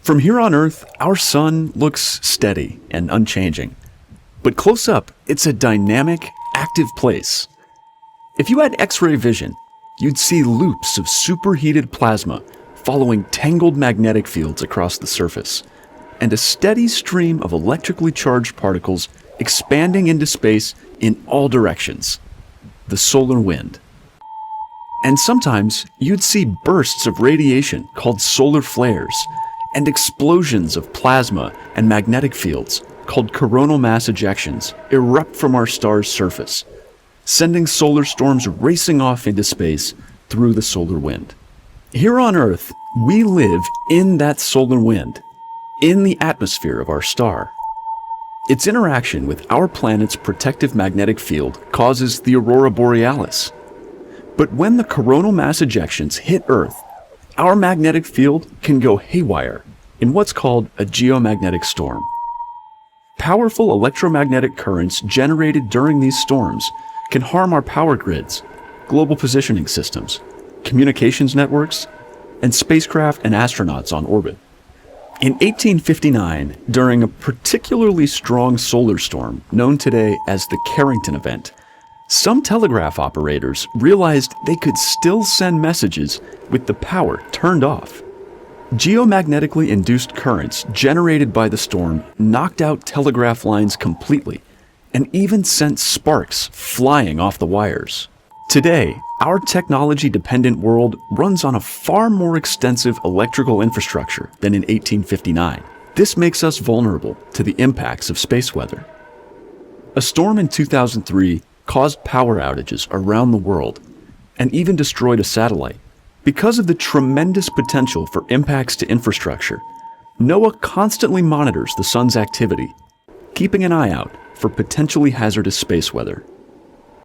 From here on Earth, our sun looks steady and unchanging. But close up, it's a dynamic, active place. If you had X-ray vision, you'd see loops of superheated plasma following tangled magnetic fields across the surface, and a steady stream of electrically charged particles expanding into space in all directions. The solar wind. And sometimes you'd see bursts of radiation called solar flares, and explosions of plasma and magnetic fields called coronal mass ejections erupt from our star's surface, sending solar storms racing off into space through the solar wind. Here on Earth, we live in that solar wind, in the atmosphere of our star. Its interaction with our planet's protective magnetic field causes the aurora borealis. But when the coronal mass ejections hit Earth, our magnetic field can go haywire in what's called a geomagnetic storm. Powerful electromagnetic currents generated during these storms can harm our power grids, global positioning systems, communications networks, and spacecraft and astronauts on orbit. In 1859, during a particularly strong solar storm known today as the Carrington event, some telegraph operators realized they could still send messages with the power turned off. Geomagnetically induced currents generated by the storm knocked out telegraph lines completely and even sent sparks flying off the wires. Today, our technology-dependent world runs on a far more extensive electrical infrastructure than in 1859. This makes us vulnerable to the impacts of space weather. A storm in 2003 caused power outages around the world and even destroyed a satellite. Because of the tremendous potential for impacts to infrastructure, NOAA constantly monitors the sun's activity, keeping an eye out for potentially hazardous space weather.